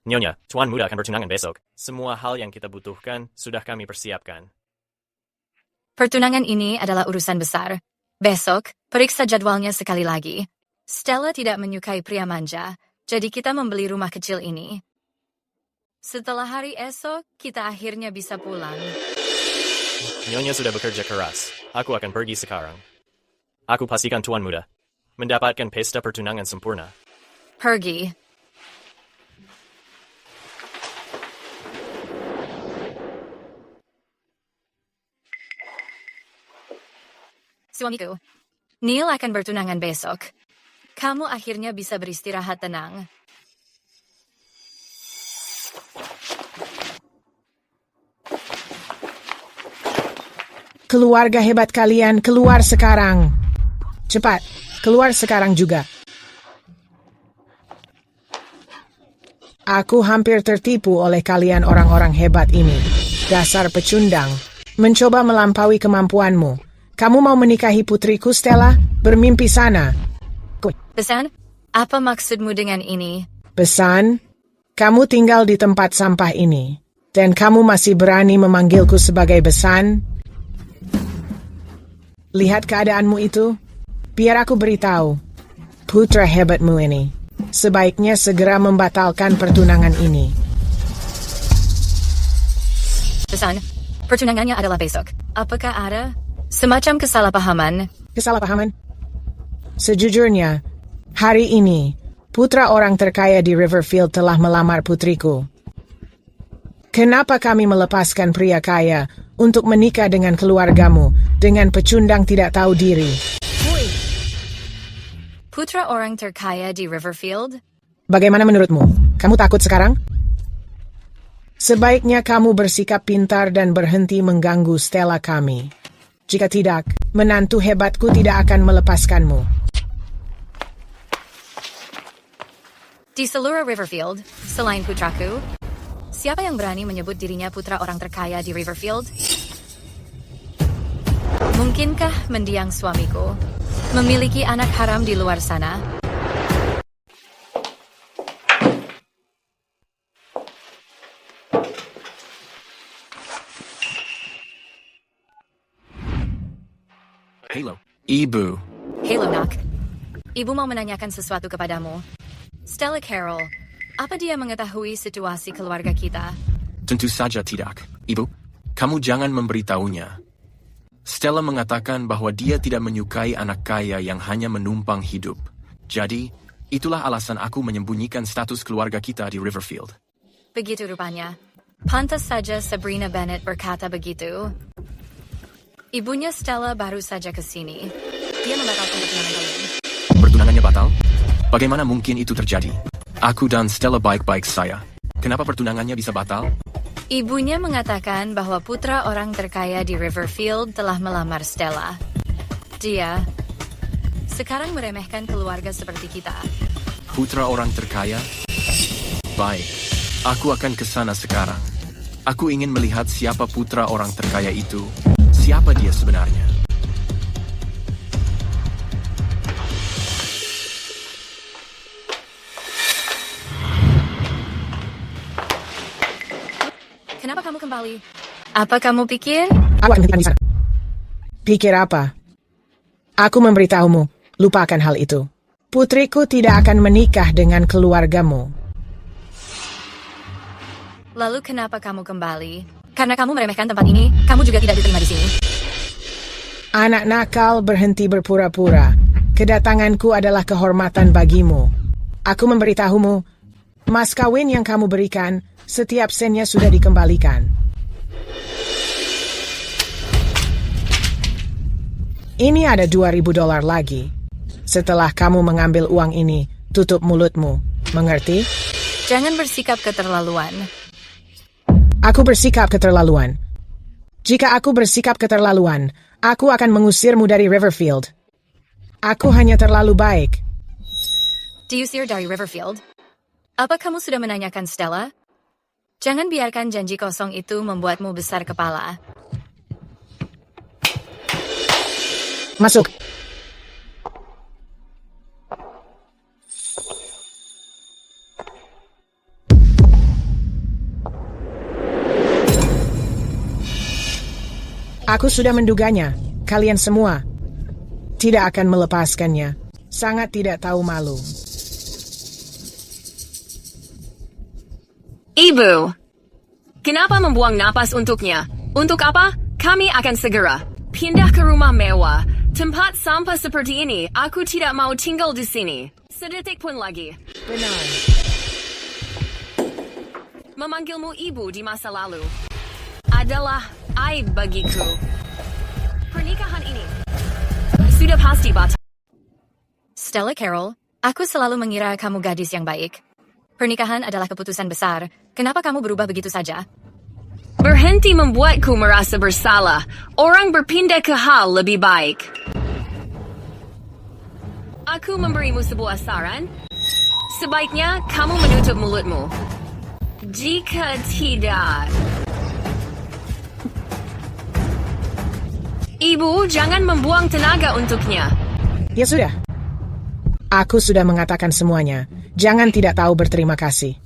Nyonya, Tuan Muda akan bertunangan besok. Semua hal yang kita butuhkan sudah kami persiapkan. Pertunangan ini adalah urusan besar. Besok, periksa jadwalnya sekali lagi. Stella tidak menyukai pria manja, jadi kita membeli rumah kecil ini. Setelah hari esok, kita akhirnya bisa pulang. Nyonya sudah bekerja keras. Aku akan pergi sekarang. Aku pastikan Tuan Muda mendapatkan pesta pertunangan sempurna. Pergi. Suamiku, Neil akan bertunangan besok. Kamu akhirnya bisa beristirahat tenang. Keluarga hebat kalian, keluar sekarang. Cepat, keluar sekarang juga. Aku hampir tertipu oleh kalian orang-orang hebat ini. Dasar pecundang. Mencoba melampaui kemampuanmu. Kamu mau menikahi putriku, Stella? Bermimpi sana. Pesan? Apa maksudmu dengan ini? Pesan? Kamu tinggal di tempat sampah ini. Dan kamu masih berani memanggilku sebagai besan? Lihat keadaanmu itu. Biar aku beritahu. Putra hebatmu ini. Sebaiknya segera membatalkan pertunangan ini. Pesan, pertunangannya adalah besok. Apakah ada semacam kesalahpahaman? Kesalahpahaman? Sejujurnya, hari ini, putra orang terkaya di Riverfield telah melamar putriku. Kenapa kami melepaskan pria kaya untuk menikah dengan keluargamu dengan pecundang tidak tahu diri? Putra orang terkaya di Riverfield? Bagaimana menurutmu? Kamu takut sekarang? Sebaiknya kamu bersikap pintar dan berhenti mengganggu Stella kami. Jika tidak, menantu hebatku tidak akan melepaskanmu. Di seluruh Riverfield, selain putraku, siapa yang berani menyebut dirinya putra orang terkaya di Riverfield? Mungkinkah mendiang suamiku memiliki anak haram di luar sana? Halo, Ibu. Halo, nak. Ibu mau menanyakan sesuatu kepadamu. Stella Carroll, apa dia mengetahui situasi keluarga kita? Tentu saja tidak. Ibu, kamu jangan memberitahunya. Stella mengatakan bahwa dia tidak menyukai anak kaya yang hanya menumpang hidup. Jadi, itulah alasan aku menyembunyikan status keluarga kita di Riverfield. Begitu rupanya. Pantas saja Sabrina Bennett berkata begitu. Ibunya Stella baru saja ke sini. Dia membatalkan pertunangan kalian. Pertunangannya batal? Bagaimana mungkin itu terjadi? Aku dan Stella baik-baik saja. Kenapa pertunangannya bisa batal? Ibunya mengatakan bahwa putra orang terkaya di Riverfield telah melamar Stella. Dia sekarang meremehkan keluarga seperti kita. Putra orang terkaya? Baik, aku akan ke sana sekarang. Aku ingin melihat siapa putra orang terkaya itu. Siapa dia sebenarnya? Kenapa kamu kembali? Apa kamu pikir? Aku akan hentikan di sana. Pikir apa? Aku memberitahumu, lupakan hal itu. Putriku tidak akan menikah dengan keluargamu. Lalu kenapa kamu kembali? Karena kamu meremehkan tempat ini, kamu juga tidak diterima di sini. Anak nakal berhenti berpura-pura. Kedatanganku adalah kehormatan bagimu. Aku memberitahumu, mas kawin yang kamu berikan, setiap sennya sudah dikembalikan. Ini ada $2,000 lagi. Setelah kamu mengambil uang ini, tutup mulutmu. Mengerti? Jangan bersikap keterlaluan. Aku bersikap keterlaluan. Jika aku bersikap keterlaluan, aku akan mengusirmu dari Riverfield. Aku hanya terlalu baik. Diusir dari Riverfield? Apa kamu sudah menanyakan Stella? Jangan biarkan janji kosong itu membuatmu besar kepala. Masuk. Aku sudah menduganya. Kalian semua tidak akan melepaskannya. Sangat tidak tahu malu. Ibu, kenapa membuang napas untuknya? Untuk apa? Kami akan segera pindah ke rumah mewah. Tempat sampah seperti ini, aku tidak mau tinggal di sini. Sedetik pun lagi. Benar. Memanggilmu ibu di masa lalu adalah aib bagiku. Pernikahan ini sudah pasti batal. Stella Carol, aku selalu mengira kamu gadis yang baik. Pernikahan adalah keputusan besar. Kenapa kamu berubah begitu saja? Berhenti membuatku merasa bersalah. Orang berpindah ke hal lebih baik. Aku memberimu sebuah saran. Sebaiknya kamu menutup mulutmu. Jika tidak... Ibu, jangan membuang tenaga untuknya. Ya sudah. Aku sudah mengatakan semuanya. Jangan tidak tahu berterima kasih.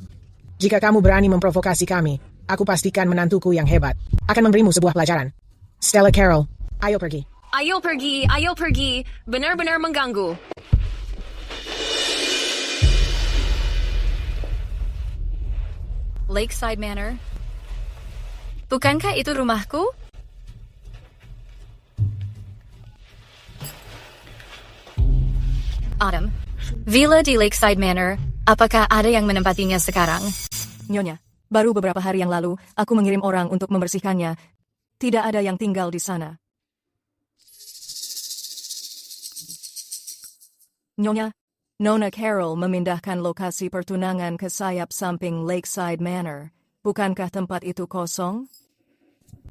Jika kamu berani memprovokasi kami, aku pastikan menantuku yang hebat akan memberimu sebuah pelajaran. Stella Carol, ayo pergi. Ayo pergi, ayo pergi. Benar-benar mengganggu. Lakeside Manor? Bukankah itu rumahku? Autumn, villa di Lakeside Manor, apakah ada yang menempatinya sekarang? Nyonya, baru beberapa hari yang lalu, aku mengirim orang untuk membersihkannya. Tidak ada yang tinggal di sana. Nyonya, Nona Carol memindahkan lokasi pertunangan ke sayap samping Lakeside Manor. Bukankah tempat itu kosong?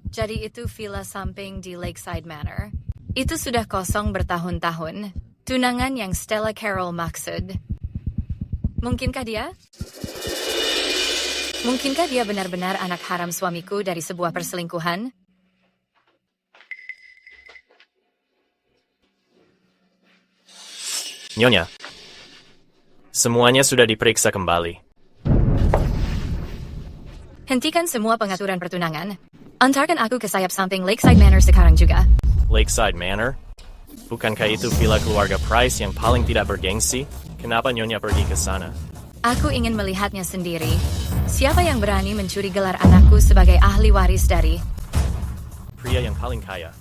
Jadi itu villa samping di Lakeside Manor. Itu sudah kosong bertahun-tahun. Tunangan yang Stella Carol maksud. Mungkinkah dia? Mungkinkah dia benar-benar anak haram suamiku dari sebuah perselingkuhan? Nyonya, semuanya sudah diperiksa kembali. Hentikan semua pengaturan pertunangan. Antarkan aku ke sayap samping Lakeside Manor sekarang juga. Lakeside Manor? Bukankah itu villa keluarga Price yang paling tidak bergengsi? Kenapa Nyonya pergi ke sana? Aku ingin melihatnya sendiri. Siapa yang berani mencuri gelar anakku sebagai ahli waris dari... Pria yang paling kaya.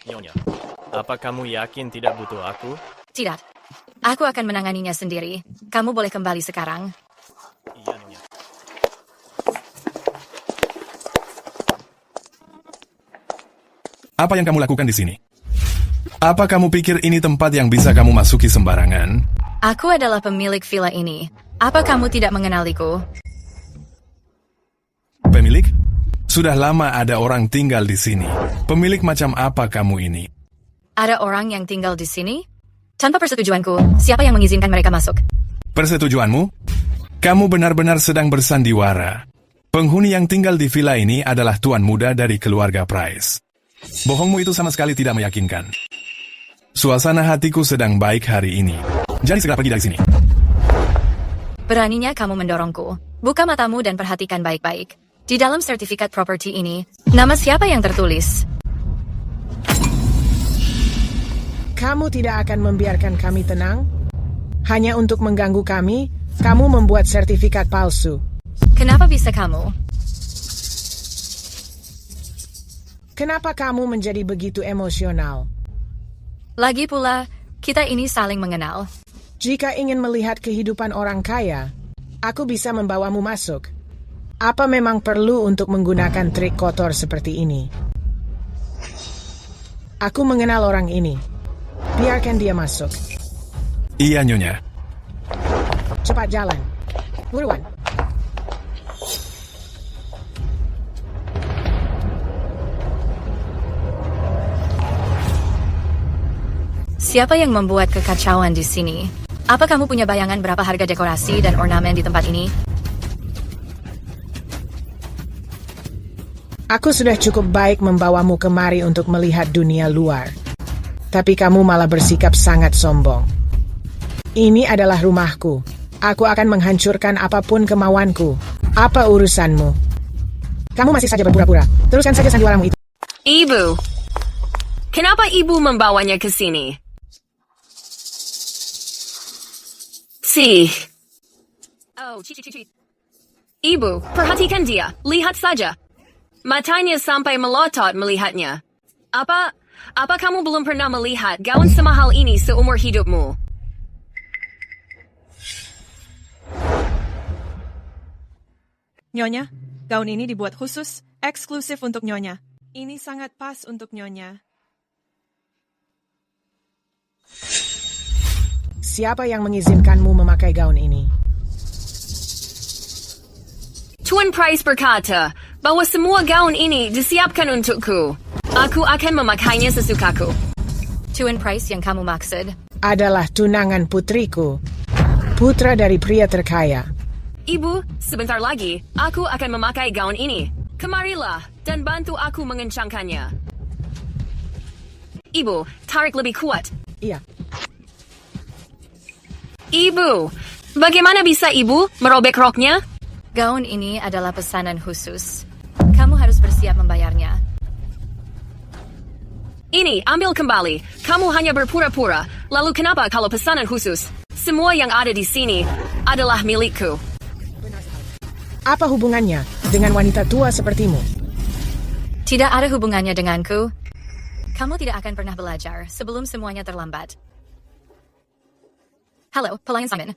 Nyonya, apa kamu yakin tidak butuh aku? Tidak. Aku akan menanganinya sendiri. Kamu boleh kembali sekarang. Iya, Nyonya. Apa yang kamu lakukan di sini? Apa kamu pikir ini tempat yang bisa kamu masuki sembarangan? Aku adalah pemilik villa ini. Apa kamu tidak mengenaliku? Pemilik? Sudah lama ada orang tinggal di sini. Pemilik macam apa kamu ini? Ada orang yang tinggal di sini? Tanpa persetujuanku, siapa yang mengizinkan mereka masuk? Persetujuanmu? Kamu benar-benar sedang bersandiwara. Penghuni yang tinggal di villa ini adalah tuan muda dari keluarga Price. Bohongmu itu sama sekali tidak meyakinkan. Suasana hatiku sedang baik hari ini. Jadi segera pergi dari sini. Beraninya kamu mendorongku. Buka matamu dan perhatikan baik-baik. Di dalam sertifikat properti ini, nama siapa yang tertulis? Kamu tidak akan membiarkan kami tenang? Hanya untuk mengganggu kami, kamu membuat sertifikat palsu. Kenapa bisa kamu? Kenapa kamu menjadi begitu emosional? Lagi pula, kita ini saling mengenal. Jika ingin melihat kehidupan orang kaya, aku bisa membawamu masuk. Apa memang perlu untuk menggunakan trik kotor seperti ini? Aku mengenal orang ini. Biarkan dia masuk. Iya, Nyonya. Cepat jalan. Buruan. Siapa yang membuat kekacauan di sini? Apa kamu punya bayangan berapa harga dekorasi dan ornamen di tempat ini? Aku sudah cukup baik membawamu kemari untuk melihat dunia luar. tapi kamu malah bersikap sangat sombong. Ini adalah rumahku. Aku akan menghancurkan apapun kemauanku. Apa urusanmu? Kamu masih saja berpura-pura. Teruskan saja sandiwaramu itu. Ibu, kenapa ibu membawanya ke sini? Oh, Ibu, perhatikan dia. Lihat saja. Matanya sampai melotot melihatnya. Apa kamu belum pernah melihat gaun semahal ini seumur hidupmu? Nyonya, gaun ini dibuat khusus, eksklusif untuk Nyonya. Ini sangat pas untuk Nyonya. Siapa yang mengizinkanmu memakai gaun ini? Tuan Price berkata bahwa semua gaun ini disiapkan untukku. Aku akan memakainya sesukaku. Tuan Price yang kamu maksud? Adalah tunangan putriku. Putra dari pria terkaya. Ibu, sebentar lagi, aku akan memakai gaun ini. Kemarilah, dan bantu aku mengencangkannya. Ibu, tarik lebih kuat. Iya. Ibu, bagaimana bisa ibu merobek roknya? Gaun ini adalah pesanan khusus. Kamu harus bersiap membayarnya. Ini, ambil kembali. Kamu hanya berpura-pura. Lalu kenapa kalau pesanan khusus? Semua yang ada di sini adalah milikku. Apa hubungannya dengan wanita tua sepertimu? Tidak ada hubungannya denganku. Kamu tidak akan pernah belajar sebelum semuanya terlambat. Halo, pelayan Simon.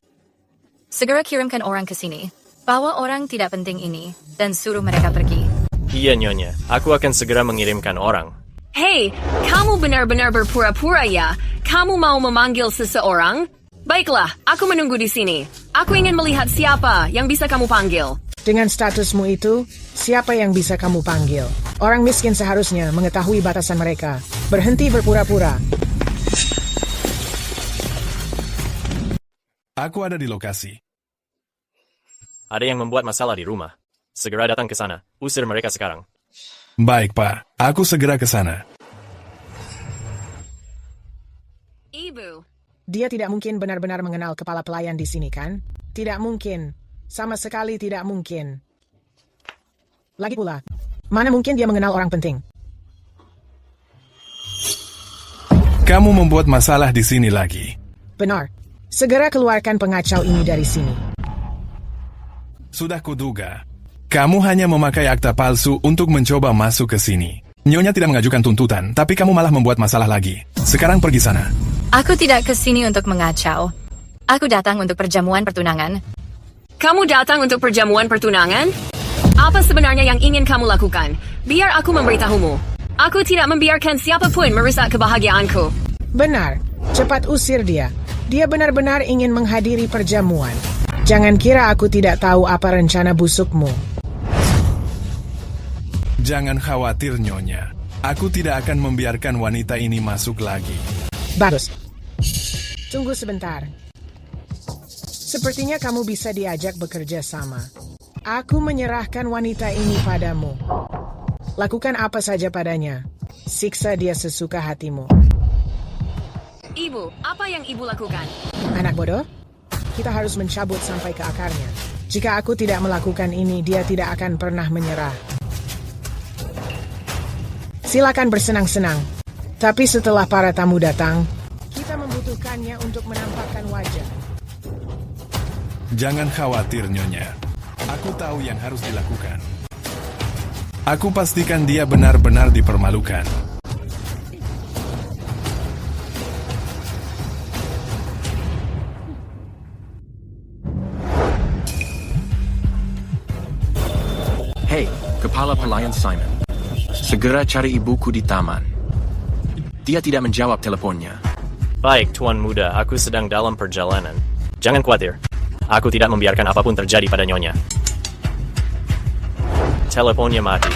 Segera kirimkan orang ke sini. Bawa orang tidak penting ini dan suruh mereka pergi. Iya, Nyonya. Aku akan segera mengirimkan orang. Hei, kamu benar-benar berpura-pura ya? Kamu mau memanggil seseorang? Baiklah, aku menunggu di sini. Aku ingin melihat siapa yang bisa kamu panggil. Dengan statusmu itu, siapa yang bisa kamu panggil? Orang miskin seharusnya mengetahui batasan mereka. Berhenti berpura-pura. Aku ada di lokasi. Ada yang membuat masalah di rumah. Segera datang ke sana. Usir mereka sekarang. Baik, Pak. Aku segera ke sana. Ibu. Dia tidak mungkin benar-benar mengenal kepala pelayan di sini, kan? Tidak mungkin. Sama sekali tidak mungkin. Lagi pula, mana mungkin dia mengenal orang penting? Kamu membuat masalah di sini lagi. Benar. Segera keluarkan pengacau ini dari sini. Sudah kuduga. Kamu hanya memakai akta palsu untuk mencoba masuk ke sini. Nyonya tidak mengajukan tuntutan, tapi kamu malah membuat masalah lagi. Sekarang pergi sana. Aku tidak ke sini untuk mengacau. Aku datang untuk perjamuan pertunangan. Kamu datang untuk perjamuan pertunangan? Apa sebenarnya yang ingin kamu lakukan? Biar aku memberitahumu. Aku tidak membiarkan siapapun merusak kebahagiaanku. Benar. Cepat usir dia. Dia benar-benar ingin menghadiri perjamuan. Jangan kira aku tidak tahu apa rencana busukmu. Jangan khawatir, Nyonya. Aku tidak akan membiarkan wanita ini masuk lagi. Bagus. Tunggu sebentar. Sepertinya kamu bisa diajak bekerja sama. Aku menyerahkan wanita ini padamu. Lakukan apa saja padanya. Siksa dia sesuka hatimu. Ibu, apa yang ibu lakukan? Anak bodoh, kita harus mencabut sampai ke akarnya. Jika aku tidak melakukan ini, dia tidak akan pernah menyerah. Silakan bersenang-senang. Tapi setelah para tamu datang, kita membutuhkannya untuk menampakkan wajah. Jangan khawatir, Nyonya. Aku tahu yang harus dilakukan. Aku pastikan dia benar-benar dipermalukan. Hei, kepala pelayan Simon. Segera cari ibuku di taman. Dia tidak menjawab teleponnya. Baik, Tuan Muda. Aku sedang dalam perjalanan. Jangan khawatir. Aku tidak membiarkan apapun terjadi pada Nyonya. Teleponnya mati.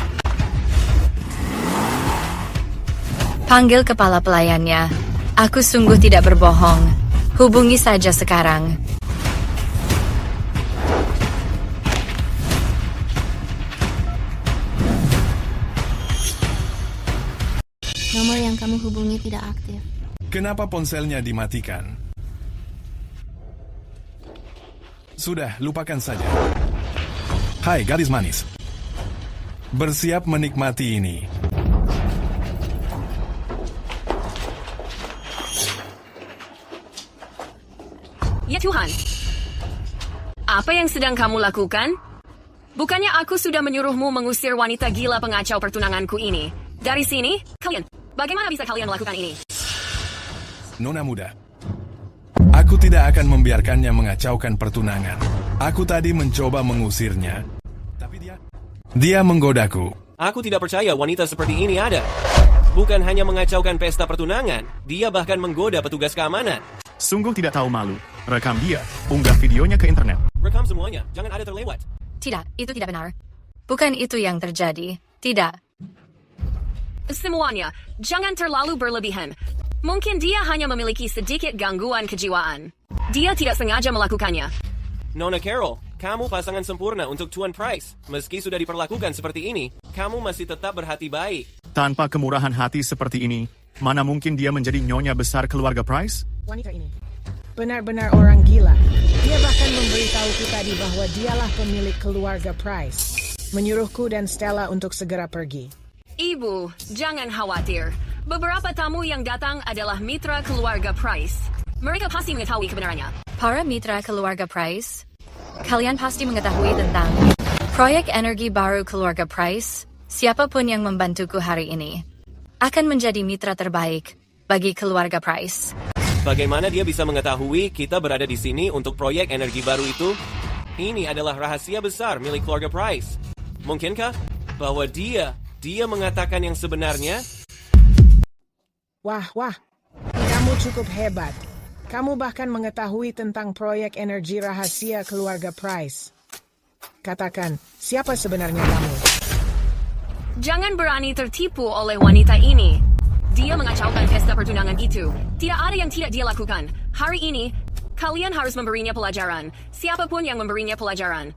Panggil kepala pelayannya. Aku sungguh tidak berbohong. Hubungi saja sekarang. Nomor yang kamu hubungi tidak aktif. Kenapa ponselnya dimatikan? Sudah, lupakan saja. Hai, gadis manis. Bersiap menikmati ini. Ya Tuhan. Apa yang sedang kamu lakukan? Bukannya aku sudah menyuruhmu mengusir wanita gila pengacau pertunanganku ini? Dari sini, kalian. Bagaimana bisa kalian melakukan ini? Nona muda, aku tidak akan membiarkannya mengacaukan pertunangan. Aku tadi mencoba mengusirnya, tapi dia menggodaku. Aku tidak percaya wanita seperti ini ada. Bukan hanya mengacaukan pesta pertunangan, dia bahkan menggoda petugas keamanan. Sungguh tidak tahu malu. Rekam dia, unggah videonya ke internet. Rekam semuanya, jangan ada terlewat. Tidak, itu tidak benar. Bukan itu yang terjadi. Tidak. Semuanya, jangan terlalu berlebihan. Mungkin dia hanya memiliki sedikit gangguan kejiwaan. Dia tidak sengaja melakukannya. Nona Carol, kamu pasangan sempurna untuk Tuan Price. Meski sudah diperlakukan seperti ini, kamu masih tetap berhati baik. Tanpa kemurahan hati seperti ini, mana mungkin dia menjadi nyonya besar keluarga Price? Wanita ini benar-benar orang gila. Dia bahkan memberitahuku tadi bahwa dialah pemilik keluarga Price. Menyuruhku dan Stella untuk segera pergi. Ibu, jangan khawatir. Beberapa tamu yang datang adalah mitra keluarga Price. Mereka pasti mengetahui kebenarannya. Para mitra keluarga Price, kalian pasti mengetahui tentang proyek energi baru keluarga Price. Siapapun yang membantuku hari ini akan menjadi mitra terbaik bagi keluarga Price. Bagaimana dia bisa mengetahui kita berada di sini untuk proyek energi baru itu? Ini adalah rahasia besar milik keluarga Price. Mungkinkah bahwa dia mengatakan yang sebenarnya? Wah, kamu cukup hebat. Kamu bahkan mengetahui tentang proyek energi rahasia keluarga Price. Katakan, siapa sebenarnya kamu? Jangan berani tertipu oleh wanita ini. Dia mengacaukan pesta pertunangan itu. Tidak ada yang tidak dia lakukan. Hari ini, kalian harus memberinya pelajaran. Siapapun yang memberinya pelajaran.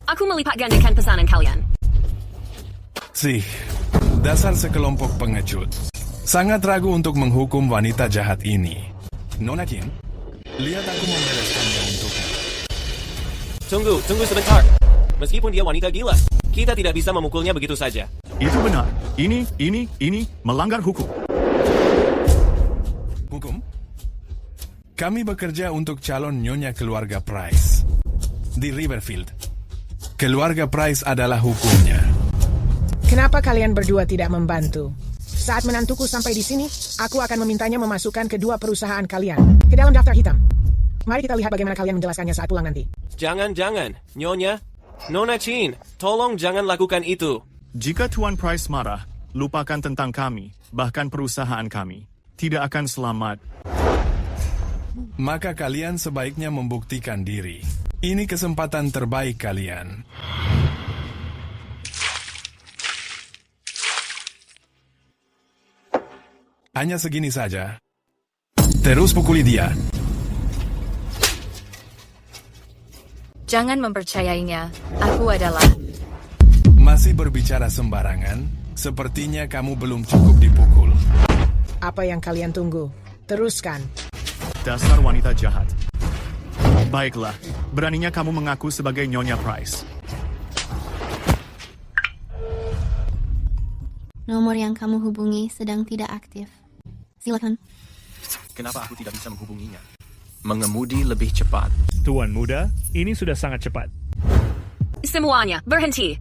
Aku melipat gandakan pesanan kalian. Dasar sekelompok pengecut. Sangat ragu untuk menghukum wanita jahat ini. Nona Kim, lihat aku membereskannya untukmu. Tunggu sebentar. Meskipun dia wanita gila, kita tidak bisa memukulnya begitu saja. Itu benar. Ini melanggar hukum. Hukum? Kami bekerja untuk calon nyonya keluarga Price di Riverfield. Keluarga Price adalah hukumnya. Kenapa kalian berdua tidak membantu? Saat menantuku sampai di sini, aku akan memintanya memasukkan kedua perusahaan kalian ke dalam daftar hitam. Mari kita lihat bagaimana kalian menjelaskannya saat pulang nanti. Jangan, Nyonya. Nona Chin, tolong jangan lakukan itu. Jika Tuan Price marah, lupakan tentang kami, bahkan perusahaan kami. Tidak akan selamat. Maka kalian sebaiknya membuktikan diri. Ini kesempatan terbaik kalian. Hanya segini saja. Terus pukuli dia. Jangan mempercayainya. Aku adalah... Masih berbicara sembarangan? Sepertinya kamu belum cukup dipukul. Apa yang kalian tunggu? Teruskan. Dasar wanita jahat. Baiklah, beraninya kamu mengaku sebagai Nyonya Price. Nomor yang kamu hubungi sedang tidak aktif. Silakan. Kenapa aku tidak bisa menghubunginya? Mengemudi lebih cepat. Tuan muda, ini sudah sangat cepat. Semuanya, berhenti.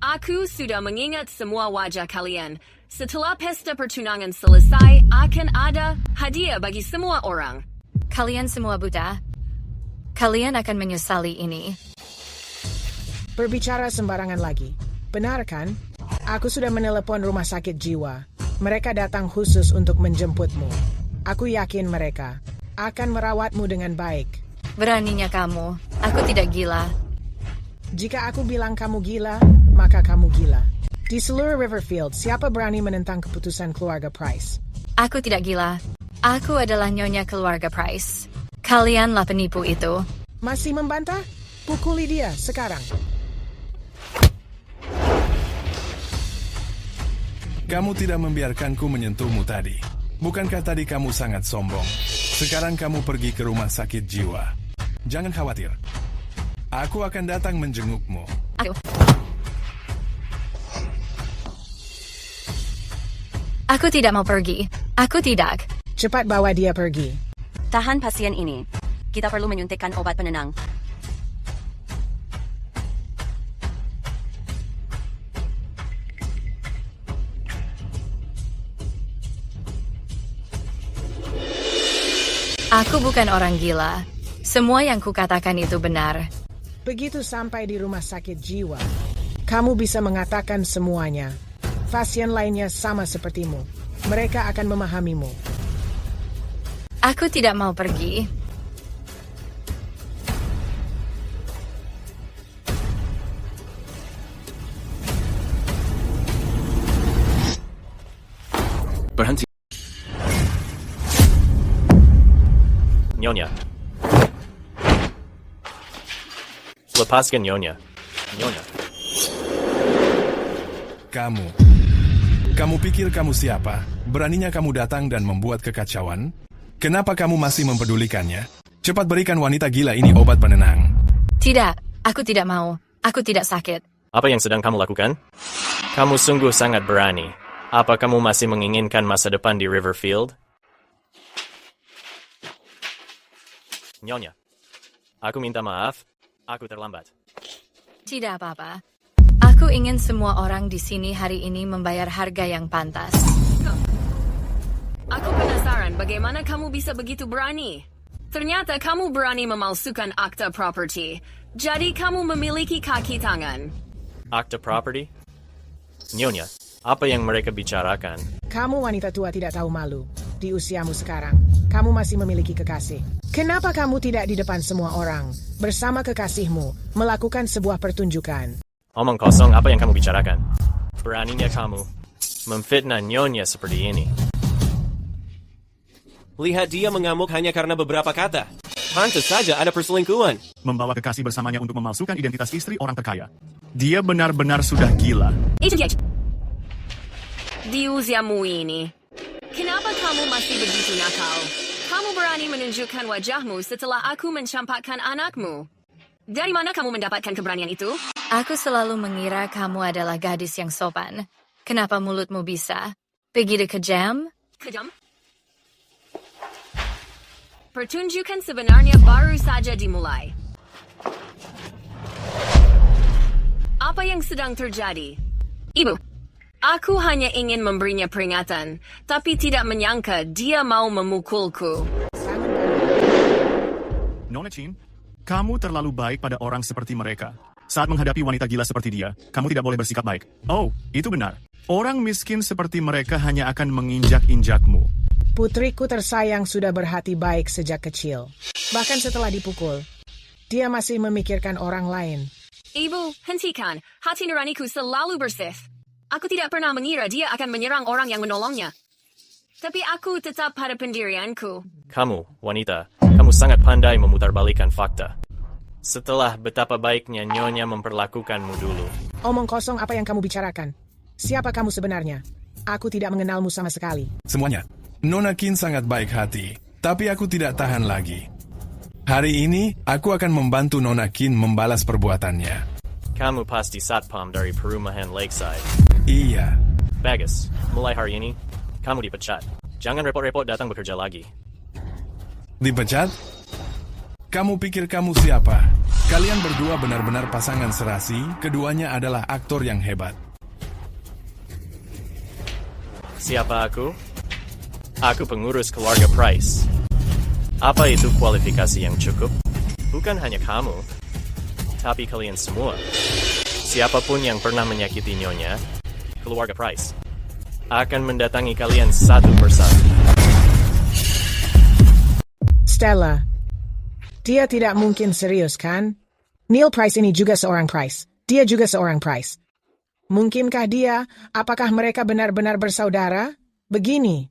Aku sudah mengingat semua wajah kalian. Setelah pesta pertunangan selesai, akan ada hadiah bagi semua orang. Kalian semua buta. Kalian akan menyesali ini. Berbicara sembarangan lagi. Benar kan? Aku sudah menelepon rumah sakit jiwa. Mereka datang khusus untuk menjemputmu. Aku yakin mereka akan merawatmu dengan baik. Beraninya kamu. Aku tidak gila. Jika aku bilang kamu gila, maka kamu gila. Di seluruh Riverfield, siapa berani menentang keputusan keluarga Price? Aku tidak gila. Aku adalah nyonya keluarga Price. Kalianlah penipu itu. Masih membantah? Pukuli dia sekarang. Kamu tidak membiarkanku menyentuhmu tadi. Bukankah tadi kamu sangat sombong? Sekarang kamu pergi ke rumah sakit jiwa. Jangan khawatir. Aku akan datang menjengukmu. Aku tidak mau pergi. Aku tidak. Cepat bawa dia pergi. Tahan pasien ini. Kita perlu menyuntikkan obat penenang. Aku bukan orang gila. Semua yang kukatakan itu benar. Begitu sampai di rumah sakit jiwa, kamu bisa mengatakan semuanya. Pasien lainnya sama sepertimu. Mereka akan memahamimu. Aku tidak mau pergi. Berhenti. Nyonya. Lepaskan Nyonya. Nyonya. Kamu pikir kamu siapa? Beraninya kamu datang dan membuat kekacauan? Kenapa kamu masih mempedulikannya? Cepat berikan wanita gila ini obat penenang. Tidak, aku tidak mau. Aku tidak sakit. Apa yang sedang kamu lakukan? Kamu sungguh sangat berani. Apa kamu masih menginginkan masa depan di Riverfield? Nyonya, aku minta maaf, aku terlambat. Tidak apa-apa. Aku ingin semua orang di sini hari ini membayar harga yang pantas. Aku penasaran bagaimana kamu bisa begitu berani. Ternyata kamu berani memalsukan akta properti. Jadi kamu memiliki kaki tangan. Akta property? Nyonya, apa yang mereka bicarakan? Kamu wanita tua tidak tahu malu. Di usiamu sekarang, kamu masih memiliki kekasih. Kenapa kamu tidak di depan semua orang, bersama kekasihmu, melakukan sebuah pertunjukan? Omong kosong, apa yang kamu bicarakan? Beraninya kamu memfitnah Nyonya seperti ini. Lihat dia mengamuk hanya karena beberapa kata. Pantas saja ada perselingkuhan. Membawa kekasih bersamanya untuk memalsukan identitas istri orang terkaya. Dia benar-benar sudah gila. Itu dia. Di usiamu ini, kenapa kamu masih begitu nakal? Kamu berani menunjukkan wajahmu setelah aku mencampakkan anakmu. Dari mana kamu mendapatkan keberanian itu? Aku selalu mengira kamu adalah gadis yang sopan. Kenapa mulutmu bisa begitu kejam? Kejam? Pertunjukan sebenarnya baru saja dimulai. Apa yang sedang terjadi? Ibu, aku hanya ingin memberinya peringatan, tapi tidak menyangka dia mau memukulku. Nona Chin, kamu terlalu baik pada orang seperti mereka. Saat menghadapi wanita gila seperti dia, kamu tidak boleh bersikap baik. Oh, itu benar. Orang miskin seperti mereka hanya akan menginjak-injakmu. Putriku tersayang sudah berhati baik sejak kecil. Bahkan setelah dipukul, dia masih memikirkan orang lain. Ibu, hentikan. Hati nuraniku selalu bersih. Aku tidak pernah mengira dia akan menyerang orang yang menolongnya. Tapi aku tetap pada pendirianku. Kamu, wanita, kamu sangat pandai memutarbalikkan fakta. Setelah betapa baiknya Nyonya memperlakukanmu dulu. Omong kosong, apa yang kamu bicarakan? Siapa kamu sebenarnya? Aku tidak mengenalmu sama sekali. Semuanya. Nona Qin sangat baik hati, tapi aku tidak tahan lagi. Hari ini, aku akan membantu Nona Qin membalas perbuatannya. Kamu pasti satpam dari perumahan Lakeside. Iya. Bagus, mulai hari ini, kamu dipecat. Jangan repot-repot datang bekerja lagi. Dipecat? Kamu pikir kamu siapa? Kalian berdua benar-benar pasangan serasi, keduanya adalah aktor yang hebat. Siapa aku? Aku pengurus keluarga Price. Apa itu kualifikasi yang cukup? Bukan hanya kamu, tapi kalian semua. Siapapun yang pernah menyakiti Nyonya, keluarga Price, akan mendatangi kalian satu persatu. Stella, dia tidak mungkin serius, kan? Neil Price ini juga seorang Price. Dia juga seorang Price. Mungkinkah dia? Apakah mereka benar-benar bersaudara? Begini.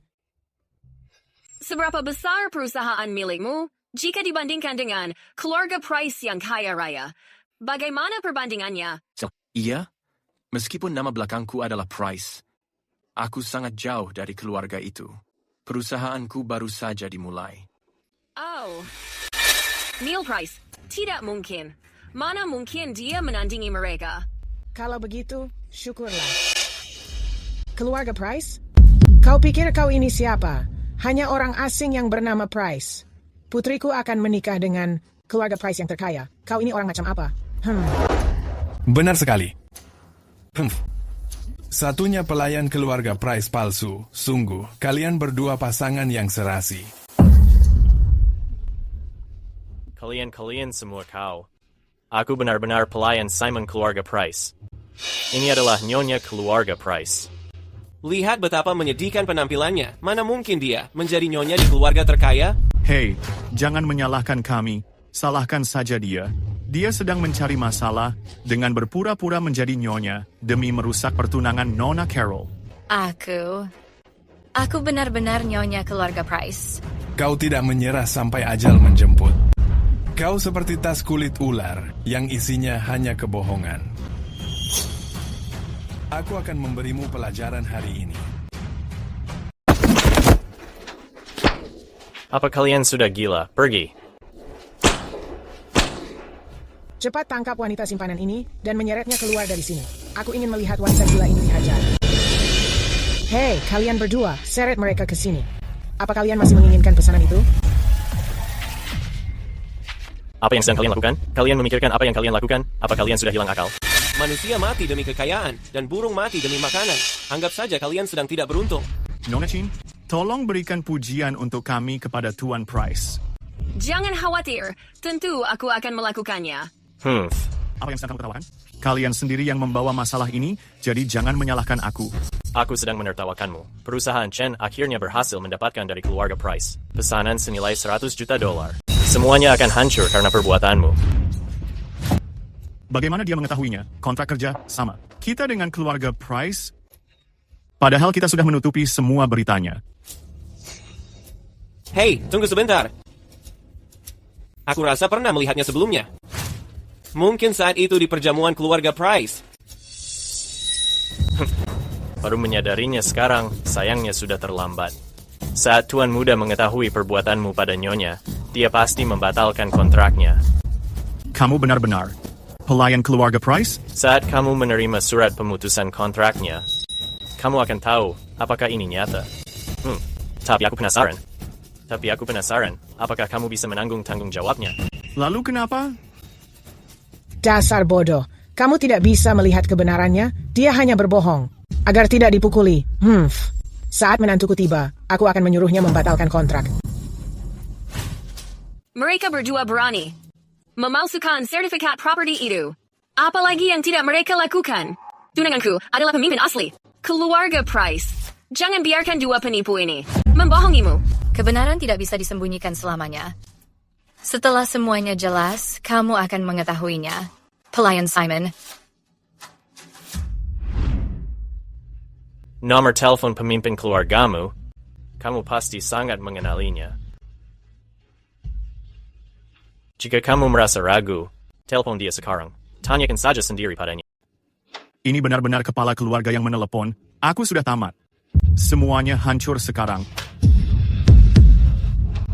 Seberapa besar perusahaan milikmu jika dibandingkan dengan keluarga Price yang kaya raya? Bagaimana perbandingannya? Iya, meskipun nama belakangku adalah Price, aku sangat jauh dari keluarga itu. Perusahaanku baru saja dimulai. Oh. Neil Price, tidak mungkin. Mana mungkin dia menandingi mereka? Kalau begitu, syukurlah. Keluarga Price? Kau pikir kau ini siapa? Hanya orang asing yang bernama Price. Putriku akan menikah dengan keluarga Price yang terkaya. Kau ini orang macam apa? Benar sekali. Satunya pelayan keluarga Price palsu. Sungguh, kalian berdua pasangan yang serasi. Kalian semua kau. Aku benar-benar pelayan Simon keluarga Price. Ini adalah Nyonya keluarga Price. Lihat betapa menyedihkan penampilannya. Mana mungkin dia menjadi nyonya di keluarga terkaya? Hei, jangan menyalahkan kami. Salahkan saja dia. Dia sedang mencari masalah dengan berpura-pura menjadi nyonya demi merusak pertunangan Nona Carol. Aku benar-benar nyonya keluarga Price. Kau tidak menyerah sampai ajal menjemput. Kau seperti tas kulit ular yang isinya hanya kebohongan. Aku akan memberimu pelajaran hari ini. Apa kalian sudah gila? Pergi. Cepat tangkap wanita simpanan ini dan menyeretnya keluar dari sini. Aku ingin melihat wanita gila ini dihajar. Hei, kalian berdua, seret mereka ke sini. Apa kalian masih menginginkan pesanan itu? Apa yang sedang kalian lakukan? Kalian memikirkan apa yang kalian lakukan? Apa kalian sudah hilang akal? Manusia mati demi kekayaan, dan burung mati demi makanan. Anggap saja kalian sedang tidak beruntung. Nona Chin, tolong berikan pujian untuk kami kepada Tuan Price. Jangan khawatir, tentu aku akan melakukannya. Apa yang sedang kamu tertawakan? Kalian sendiri yang membawa masalah ini, jadi jangan menyalahkan aku. Aku sedang menertawakanmu. Perusahaan Chen akhirnya berhasil mendapatkan dari keluarga Price pesanan senilai $100 juta. Semuanya akan hancur karena perbuatanmu. Bagaimana dia mengetahuinya? Kontrak kerja sama. Kita dengan keluarga Price, padahal kita sudah menutupi semua beritanya. Hei, tunggu sebentar. Aku rasa pernah melihatnya sebelumnya. Mungkin saat itu di perjamuan keluarga Price. Baru menyadarinya sekarang, sayangnya sudah terlambat. Saat Tuan Muda mengetahui perbuatanmu pada Nyonya, dia pasti membatalkan kontraknya. Kamu benar-benar pelayan keluarga Price? Saat kamu menerima surat pemutusan kontraknya, kamu akan tahu apakah ini nyata. Tapi aku penasaran, apakah kamu bisa menanggung tanggung jawabnya? Lalu kenapa? Dasar bodoh. Kamu tidak bisa melihat kebenarannya. Dia hanya berbohong. Agar tidak dipukuli. Saat menantuku tiba, aku akan menyuruhnya membatalkan kontrak. Mereka berdua berani memalsukan sertifikat properti itu. Apalagi yang tidak mereka lakukan. Tunanganku adalah pemimpin asli keluarga Price. Jangan biarkan dua penipu ini membohongimu. Kebenaran tidak bisa disembunyikan selamanya. Setelah semuanya jelas, kamu akan mengetahuinya. Pelayan Simon. Nomor telepon pemimpin keluargamu, kamu pasti sangat mengenalinya. Jika kamu merasa ragu, telepon dia sekarang. Tanyakan saja sendiri padanya. Ini benar-benar kepala keluarga yang menelepon. Aku sudah tamat. Semuanya hancur sekarang.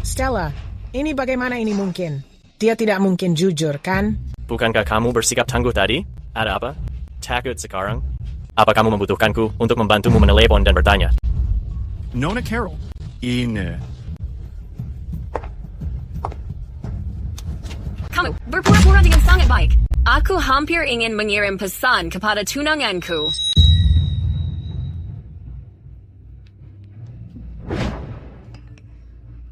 Stella, ini bagaimana ini mungkin? Dia tidak mungkin jujur, kan? Bukankah kamu bersikap tangguh tadi? Ada apa? Takut sekarang? Apa kamu membutuhkanku untuk membantumu menelepon dan bertanya? Nona Carol, ini. Kamu berpura-pura dengan sangat baik. Aku hampir ingin mengirim pesan kepada tunanganku.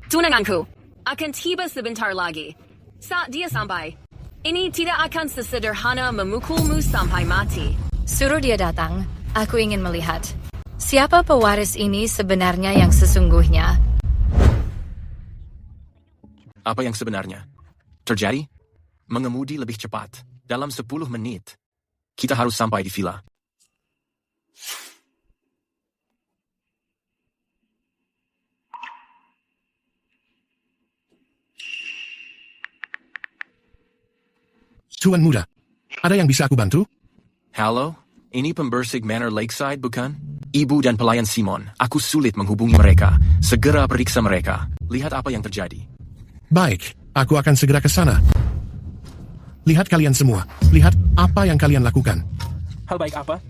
Tunanganku akan tiba sebentar lagi. Saat dia sampai, ini tidak akan sesederhana memukulmu sampai mati. Suruh dia datang. Aku ingin melihat. Siapa pewaris ini sebenarnya yang sesungguhnya? Apa yang sebenarnya terjadi? Mengemudi lebih cepat. Dalam 10 menit, kita harus sampai di villa. Tuan Muda, ada yang bisa aku bantu? Halo, ini pembersih Manor Lakeside, bukan? Ibu dan pelayan Simon, aku sulit menghubungi mereka. Segera periksa mereka. Lihat apa yang terjadi. Baik, aku akan segera ke sana. Lihat kalian semua. Lihat apa yang kalian lakukan. Hal baik apa?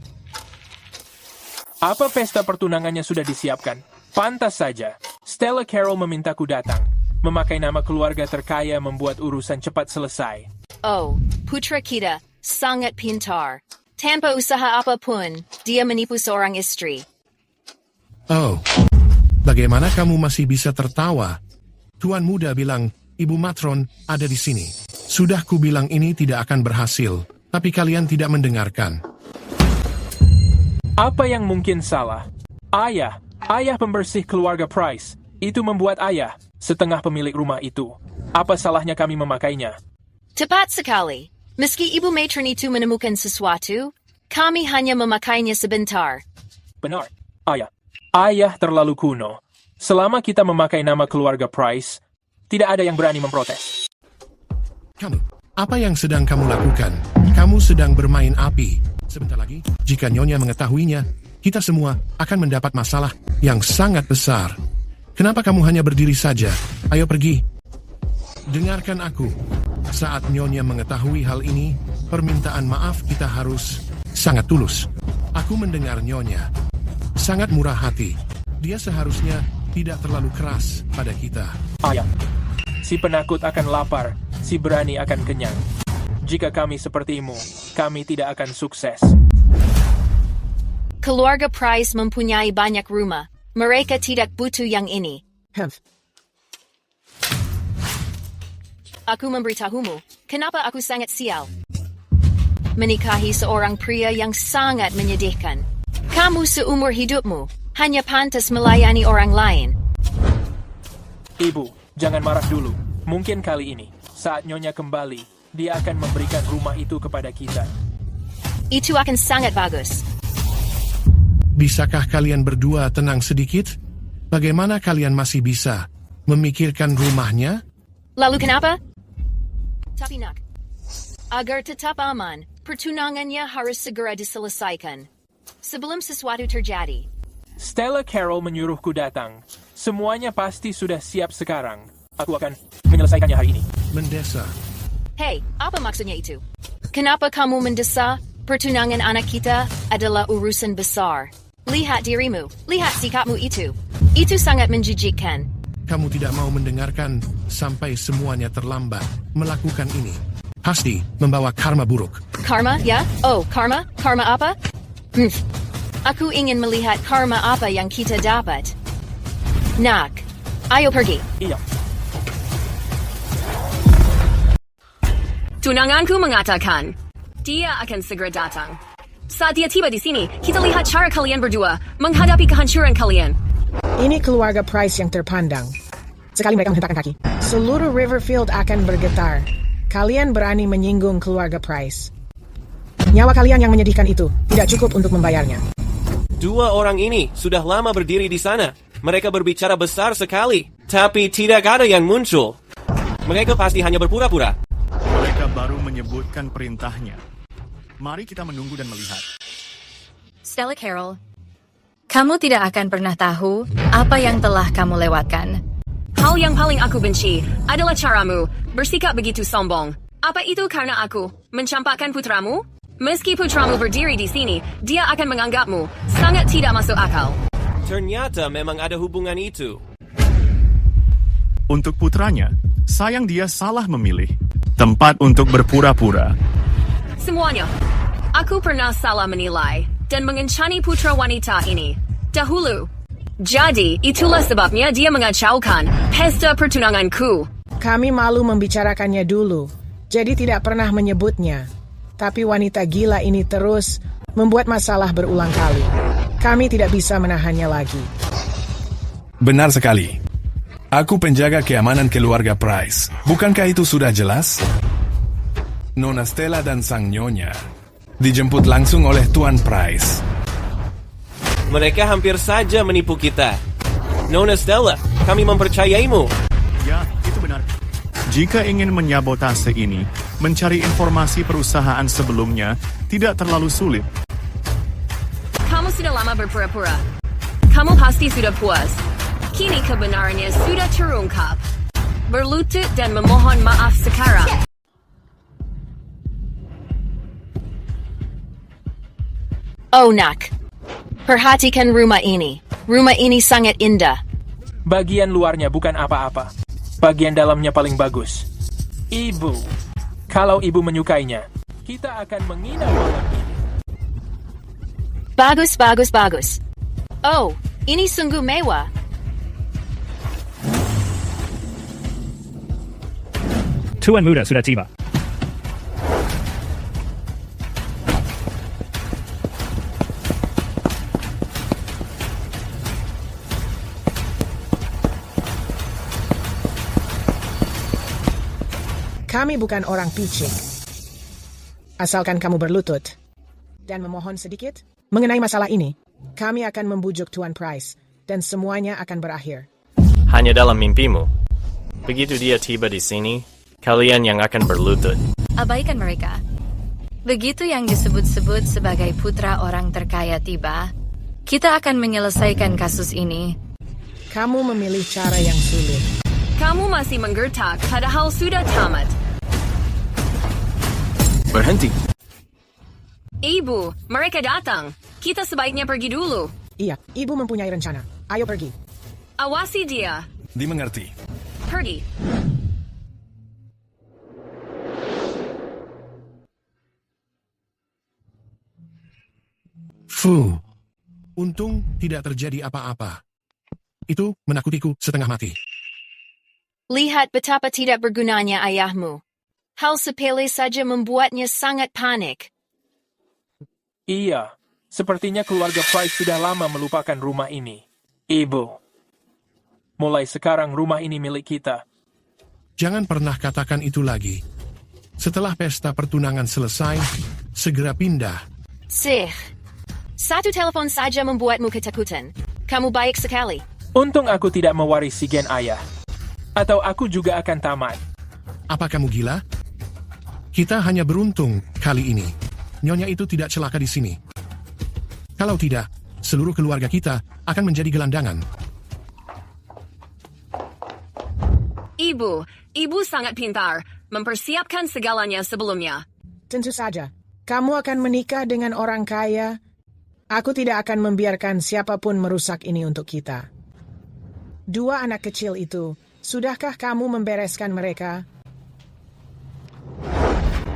Apa pesta pertunangannya sudah disiapkan? Pantas saja. Stella Carroll memintaku datang. Memakai nama keluarga terkaya membuat urusan cepat selesai. Oh, putra kita, sangat pintar. Tanpa usaha apapun, dia menipu seorang istri. Oh, bagaimana kamu masih bisa tertawa? Tuan muda bilang, Ibu Matron ada di sini. Sudah kubilang ini tidak akan berhasil, tapi kalian tidak mendengarkan. Apa yang mungkin salah? Ayah pembersih keluarga Price. Itu membuat ayah, setengah pemilik rumah itu. Apa salahnya kami memakainya? Tepat sekali. Meski Ibu Matron itu menemukan sesuatu, kami hanya memakainya sebentar. Benar, Ayah terlalu kuno. Selama kita memakai nama keluarga Price, tidak ada yang berani memprotes. Kamu, apa yang sedang kamu lakukan? Kamu sedang bermain api. Sebentar lagi, jika Nyonya mengetahuinya, kita semua akan mendapat masalah yang sangat besar. Kenapa kamu hanya berdiri saja? Ayo pergi. Dengarkan aku. Saat Nyonya mengetahui hal ini, permintaan maaf kita harus sangat tulus. Aku mendengar Nyonya. Sangat murah hati. Dia seharusnya tidak terlalu keras pada kita. Ayah, si penakut akan lapar, si berani akan kenyang. Jika kami sepertimu, kami tidak akan sukses. Keluarga Price mempunyai banyak rumah. Mereka tidak butuh yang ini. Aku memberitahumu, kenapa aku sangat sial. Menikahi seorang pria yang sangat menyedihkan. Kamu seumur hidupmu, hanya pantas melayani orang lain. Ibu, jangan marah dulu. Mungkin kali ini, saat Nyonya kembali, dia akan memberikan rumah itu kepada kita. Itu akan sangat bagus. Bisakah kalian berdua tenang sedikit? Bagaimana kalian masih bisa memikirkan rumahnya? Lalu kenapa? Tapi nak, agar tetap aman, pertunangannya harus segera diselesaikan. Sebelum sesuatu terjadi. Stella Carroll menyuruhku datang. Semuanya pasti sudah siap sekarang. Aku akan menyelesaikannya hari ini. Mendesa. Hei, apa maksudnya itu? Kenapa kamu mendesa? Pertunangan anak kita adalah urusan besar. Lihat dirimu, lihat sikapmu itu. Itu sangat menjijikkan. Kamu tidak mau mendengarkan sampai semuanya terlambat melakukan ini. Pasti membawa karma buruk. Karma, ya? Oh, karma? Karma apa? Aku ingin melihat karma apa yang kita dapat. Nak, ayo pergi. Iya. Tunanganku mengatakan, dia akan segera datang. Saat dia tiba di sini, kita lihat cara kalian berdua menghadapi kehancuran kalian. Ini keluarga Price yang terpandang. Sekali mereka menghentakkan kaki, seluruh Riverfield akan bergetar. Kalian berani menyinggung keluarga Price. Nyawa kalian yang menyedihkan itu tidak cukup untuk membayarnya. Dua orang ini sudah lama berdiri di sana. Mereka berbicara besar sekali, tapi tidak ada yang muncul. Mereka pasti hanya berpura-pura. Mereka baru menyebutkan perintahnya. Mari kita menunggu dan melihat. Stella Carroll, kamu tidak akan pernah tahu apa yang telah kamu lewatkan. Hal yang paling aku benci adalah caramu bersikap begitu sombong. Apa itu karena aku mencampakkan putramu? Meski putramu berdiri di sini, dia akan menganggapmu sangat tidak masuk akal. Ternyata memang ada hubungan itu. Untuk putranya, sayang dia salah memilih tempat untuk berpura-pura. Semuanya, aku pernah salah menilai dan mengencani putra wanita ini dahulu. Jadi, itulah sebabnya dia mengacaukan pesta pertunanganku. Kami malu membicarakannya dulu, jadi tidak pernah menyebutnya. Tapi wanita gila ini terus membuat masalah berulang kali. Kami tidak bisa menahannya lagi. Benar sekali. Aku penjaga keamanan keluarga Price. Bukankah itu sudah jelas? Nona Stella dan sang Nyonya dijemput langsung oleh Tuan Price. Mereka hampir saja menipu kita. Nona Stella, kami mempercayaimu. Ya, itu benar. Jika ingin menyabotase ini, mencari informasi perusahaan sebelumnya tidak terlalu sulit. Kamu sudah lama berpura-pura. Kamu pasti sudah puas. Kini kebenarannya sudah terungkap. Berlutut dan memohon maaf sekarang. Oh nak. Perhatikan rumah ini. Rumah ini sangat indah. Bagian luarnya bukan apa-apa. Bagian dalamnya paling bagus. Ibu, kalau ibu menyukainya, kita akan menginap malam ini. Bagus, bagus, bagus. Oh, ini sungguh mewah. Tuan muda sudah tiba. Kami bukan orang picik. Asalkan kamu berlutut dan memohon sedikit mengenai masalah ini, kami akan membujuk Tuan Price dan semuanya akan berakhir. Hanya dalam mimpimu. Begitu dia tiba di sini, kalian yang akan berlutut. Abaikan mereka. Begitu yang disebut-sebut sebagai putra orang terkaya tiba, kita akan menyelesaikan kasus ini. Kamu memilih cara yang sulit. Kamu masih menggertak padahal sudah tamat. Berhenti. Ibu, mereka datang. Kita sebaiknya pergi dulu. Iya, ibu mempunyai rencana. Ayo pergi. Awasi dia. Dimengerti. Pergi. Fuh. Untung tidak terjadi apa-apa. Itu menakutiku setengah mati. Lihat betapa tidak bergunanya ayahmu. Hal sepele saja membuatnya sangat panik. Iya, sepertinya keluarga Price sudah lama melupakan rumah ini. Ibu, mulai sekarang rumah ini milik kita. Jangan pernah katakan itu lagi. Setelah pesta pertunangan selesai, segera pindah. Sih. Satu telepon saja membuatmu ketakutan. Kamu baik sekali. Untung aku tidak mewarisi gen ayah. Atau aku juga akan tamat. Apa kamu gila? Kita hanya beruntung kali ini. Nyonya itu tidak celaka di sini. Kalau tidak, seluruh keluarga kita akan menjadi gelandangan. Ibu sangat pintar. Mempersiapkan segalanya sebelumnya. Tentu saja. Kamu akan menikah dengan orang kaya. Aku tidak akan membiarkan siapapun merusak ini untuk kita. Dua anak kecil itu, sudahkah kamu membereskan mereka?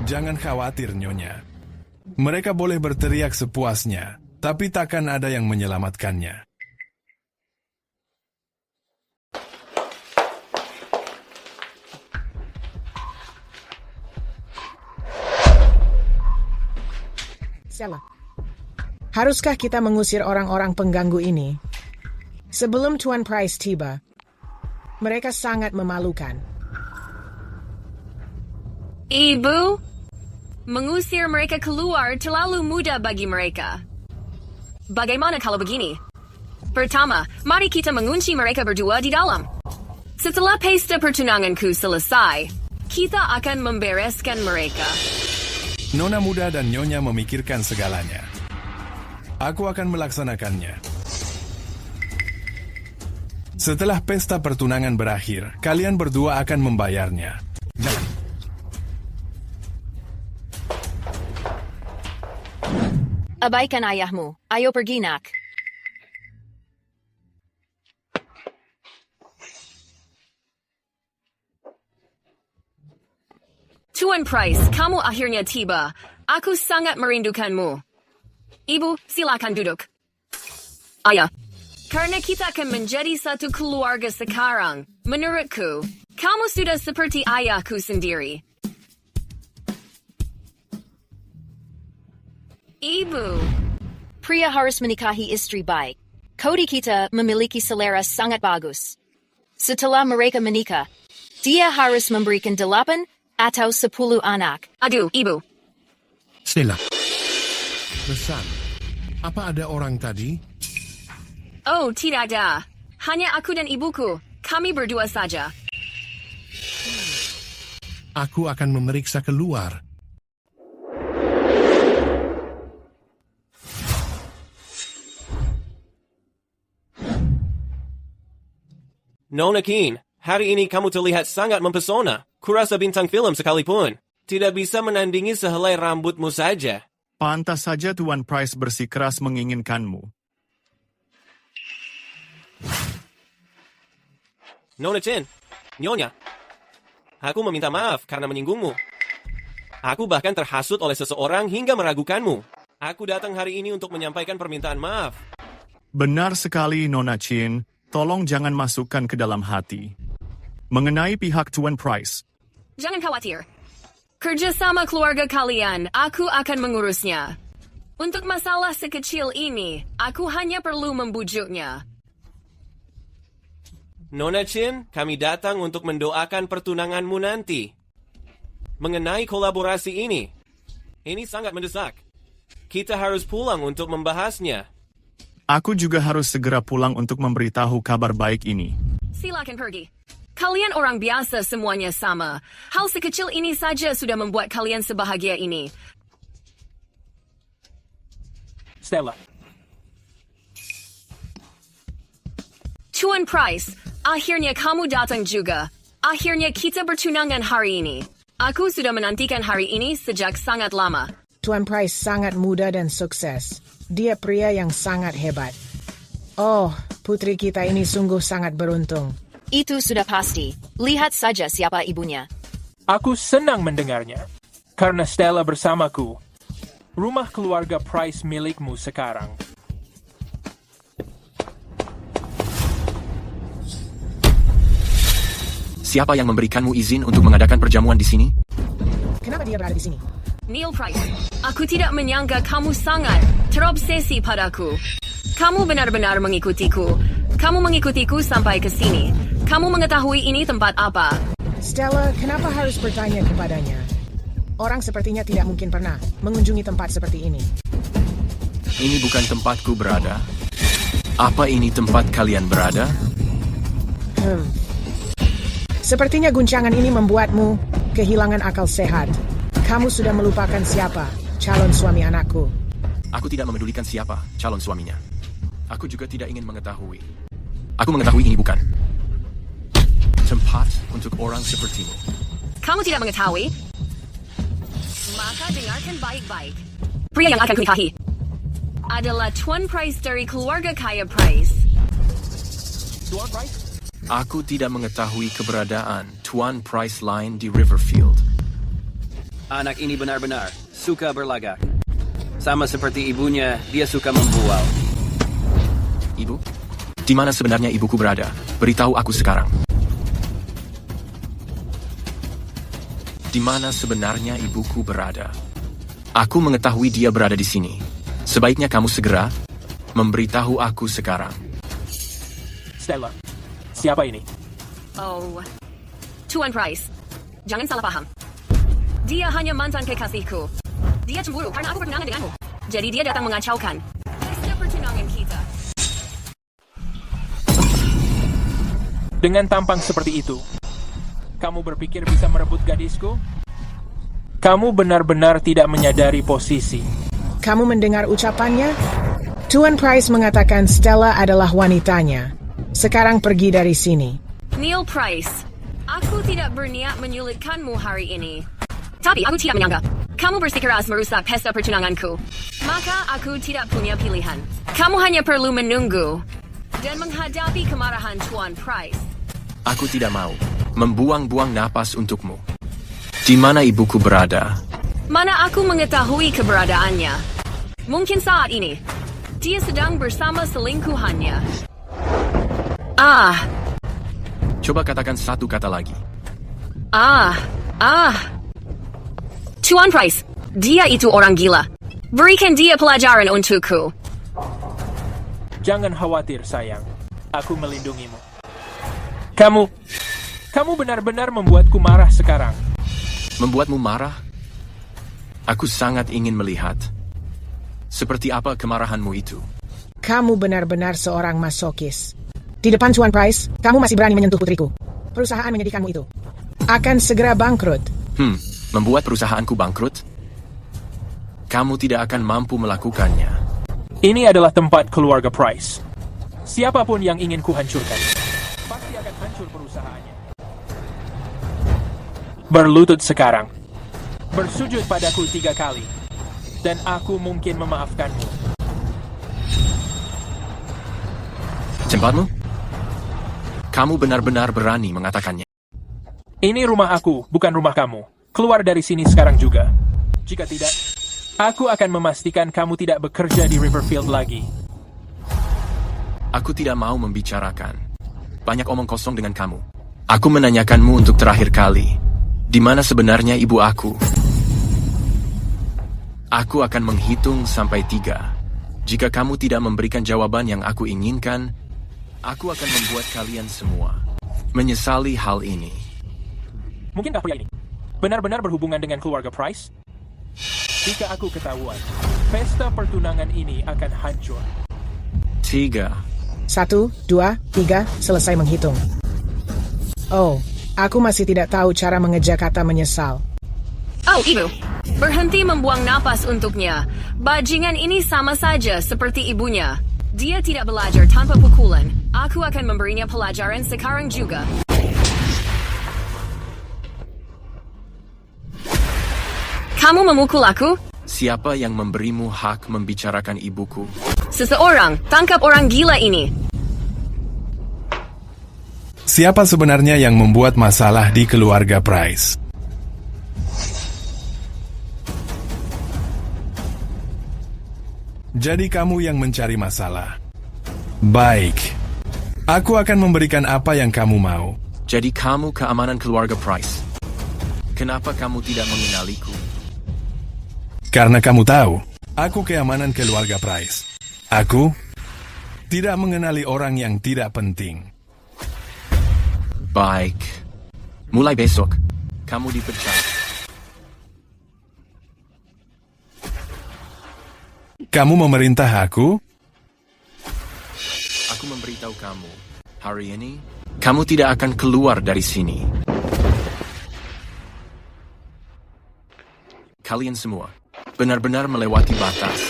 Jangan khawatir, Nyonya. Mereka boleh berteriak sepuasnya, tapi takkan ada yang menyelamatkannya. Stella, haruskah kita mengusir orang-orang pengganggu ini? Sebelum Tuan Price tiba, mereka sangat memalukan. Ibu, mengusir mereka keluar terlalu mudah bagi mereka. Bagaimana kalau begini? Pertama, mari kita mengunci mereka berdua di dalam. Setelah pesta pertunanganku selesai, kita akan membereskan mereka. Nona muda dan Nyonya memikirkan segalanya. Aku akan melaksanakannya. Setelah pesta pertunangan berakhir, kalian berdua akan membayarnya. Jalan. Abaikan ayahmu. Ayo pergi nak. Tuan Price, kamu akhirnya tiba. Aku sangat merindukanmu. Ibu, silakan duduk. Ayah, karena kita akan menjadi satu keluarga sekarang, menurutku, kamu sudah seperti ayahku sendiri. Ibu, Pria harus menikahi istri baik. Kodi kita memiliki selera sangat bagus. Setelah mereka menikah, dia harus memberikan 8 atau 10 anak. Aduh, Ibu. Stella. Pesan. Apa ada orang tadi? Oh, tidak ada. Hanya aku dan ibuku. Kami berdua saja. Aku akan memeriksa keluar. Nona Keen, hari ini kamu terlihat sangat mempesona. Kurasa bintang film sekalipun tidak bisa menandingi sehelai rambutmu saja. Pantas saja Tuan Price bersikeras menginginkanmu. Nona Chen, Nyonya, aku meminta maaf karena menyinggungmu. Aku bahkan terhasut oleh seseorang hingga meragukanmu. Aku datang hari ini untuk menyampaikan permintaan maaf. Benar sekali, Nona Chin. Tolong jangan masukkan ke dalam hati. Mengenai pihak Tuan Price, Jangan khawatir. Kerjasama keluarga kalian, aku akan mengurusnya. Untuk masalah sekecil ini, aku hanya perlu membujuknya. Nona Chin, kami datang untuk mendoakan pertunanganmu nanti. Mengenai kolaborasi ini sangat mendesak. Kita harus pulang untuk membahasnya. aku juga harus segera pulang untuk memberitahu kabar baik ini. Silakan pergi. Kalian orang biasa semuanya sama. Hal sekecil ini saja sudah membuat kalian sebahagia ini. Stella. Tuan Price, akhirnya kamu datang juga. Akhirnya kita bertunangan hari ini. Aku sudah menantikan hari ini sejak sangat lama. Tuan Price sangat muda dan sukses. Dia pria yang sangat hebat. Oh, putri kita ini sungguh sangat beruntung. Itu sudah pasti. Lihat saja siapa ibunya. Aku senang mendengarnya. Karena Stella bersamaku. Rumah keluarga Price milikmu sekarang. Siapa yang memberikanmu izin untuk mengadakan perjamuan di sini? Kenapa dia berada di sini? Neil Price, aku tidak menyangka kamu sangat terobsesi padaku. Kamu benar-benar mengikutiku. Kamu mengikutiku sampai ke sini. Kamu mengetahui ini tempat apa? Stella, kenapa harus bertanya kepadanya? Orang sepertinya tidak mungkin pernah mengunjungi tempat seperti ini. Ini bukan tempatku berada. Apa ini tempat kalian berada? Sepertinya guncangan ini membuatmu kehilangan akal sehat. Kamu sudah melupakan siapa calon suami anakku. Aku tidak memedulikan siapa calon suaminya. Aku juga tidak ingin mengetahui. Aku mengetahui ini bukan tempat untuk orang sepertimu. Kamu tidak mengetahui? Maka dengarkan baik-baik. Pria yang akan kunikahi adalah Tuan Price dari keluarga kaya Price. Tuan Price? Aku tidak mengetahui keberadaan Tuan Price lain di Riverfield. Anak ini benar-benar suka berlagak. Sama seperti ibunya, dia suka membual. Ibu? Di mana sebenarnya ibuku berada? Beritahu aku sekarang. Di mana sebenarnya ibuku berada? Aku mengetahui dia berada di sini. Sebaiknya kamu segera memberitahu aku sekarang. Stella, siapa ini? Oh, Tuan Price. Jangan salah paham. Dia hanya mantan kekasihku. Dia cemburu karena aku bertunangan denganmu. Jadi dia datang mengacaukan pesta pertunangan kita. Dengan tampang seperti itu, kamu berpikir bisa merebut gadisku? Kamu benar-benar tidak menyadari posisi. Kamu mendengar ucapannya? Tuan Price mengatakan Stella adalah wanitanya. Sekarang pergi dari sini. Neil Price, aku tidak berniat menyulitkanmu hari ini. Tapi aku tidak menyangka kamu bersikeras merusak pesta pertunanganku. Maka aku tidak punya pilihan. Kamu hanya perlu menunggu dan menghadapi kemarahan Tuan Price. Aku tidak mau membuang-buang napas untukmu. Di mana ibuku berada? Mana aku mengetahui keberadaannya? Mungkin saat ini dia sedang bersama selingkuhannya. Coba katakan satu kata lagi. Tuan Price, dia itu orang gila. Berikan dia pelajaran untukku. Jangan khawatir, sayang. Aku melindungimu. Kamu benar-benar membuatku marah sekarang. Membuatmu marah? Aku sangat ingin melihat. Seperti apa kemarahanmu itu? Kamu benar-benar seorang masokis. Di depan Tuan Price, kamu masih berani menyentuh putriku. Perusahaan menyedihkanmu itu akan segera bangkrut. Membuat perusahaanku bangkrut? Kamu tidak akan mampu melakukannya. Ini adalah tempat keluarga Price. Siapapun yang ingin kuhancurkan pasti akan hancur. hancur perusahaannya. Berlutut sekarang. Bersujud padaku 3 kali. Dan aku mungkin memaafkanmu. Tempatmu? Kamu benar-benar berani mengatakannya. Ini rumah aku, bukan rumah kamu. Keluar dari sini sekarang juga. Jika tidak, aku akan memastikan kamu tidak bekerja di Riverfield lagi. Aku tidak mau membicarakan. Banyak omong kosong dengan kamu. Aku menanyakanmu untuk terakhir kali. Di mana sebenarnya ibu aku? Aku akan menghitung sampai 3. Jika kamu tidak memberikan jawaban yang aku inginkan, aku akan membuat kalian semua menyesali hal ini. Mungkinkah pria ini benar-benar berhubungan dengan keluarga Price? Jika aku ketahuan, pesta pertunangan ini akan hancur. 3. 1, 2, 3, selesai menghitung. Oh, aku masih tidak tahu cara mengeja kata menyesal. Oh, ibu. Berhenti membuang napas untuknya. Bajingan ini sama saja seperti ibunya. Dia tidak belajar tanpa pukulan. Aku akan memberinya pelajaran sekarang juga. Kamu memukul aku? Siapa yang memberimu hak membicarakan ibuku? Seseorang, tangkap orang gila ini. Siapa sebenarnya yang membuat masalah di keluarga Price? Jadi kamu yang mencari masalah. Baik. Aku akan memberikan apa yang kamu mau. Jadi kamu keamanan keluarga Price. Kenapa kamu tidak mengenaliku? Karena kamu tahu, aku keamanan keluarga Price. Aku tidak mengenali orang yang tidak penting. Baik. Mulai besok, kamu dipecat. Kamu memerintah aku? Aku memberitahu kamu, hari ini, kamu tidak akan keluar dari sini. Kalian semua benar-benar melewati batas.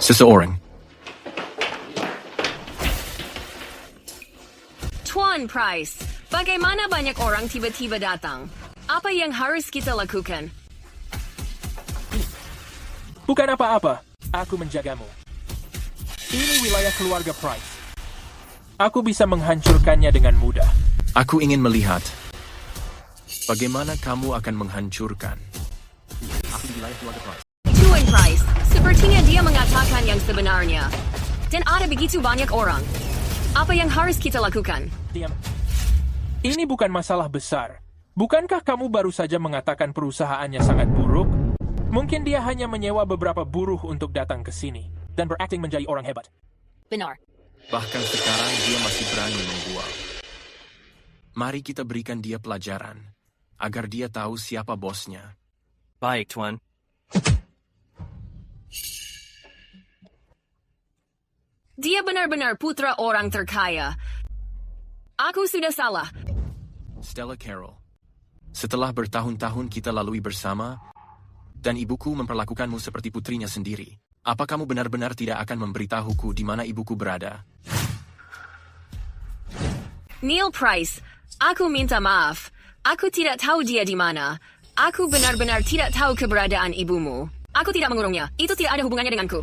Seseorang. Tuan Price, bagaimana banyak orang tiba-tiba datang? Apa yang harus kita lakukan? Bukan apa-apa, aku menjagamu. Ini wilayah keluarga Price. Aku bisa menghancurkannya dengan mudah. Aku ingin melihat bagaimana kamu akan menghancurkan. Aku di wilayah keluarga Price. Tuan Price, sepertinya dia mengatakan yang sebenarnya. Dan ada begitu banyak orang. Apa yang harus kita lakukan? Diam. Ini bukan masalah besar. Bukankah kamu baru saja mengatakan perusahaannya sangat buruk? Mungkin dia hanya menyewa beberapa buruh untuk datang ke sini dan berakting menjadi orang hebat. Benar. Bahkan sekarang dia masih berani membual. Mari kita berikan dia pelajaran, agar dia tahu siapa bosnya. Baik, Tuan. Dia benar-benar putra orang terkaya. Aku sudah salah. Stella Carroll, setelah bertahun-tahun kita lalui bersama, dan ibuku memperlakukanmu seperti putrinya sendiri, apa kamu benar-benar tidak akan memberitahuku di mana ibuku berada? Neil Price, aku minta maaf. Aku tidak tahu dia di mana. Aku benar-benar tidak tahu keberadaan ibumu. Aku tidak mengurungnya. Itu tidak ada hubungannya denganku.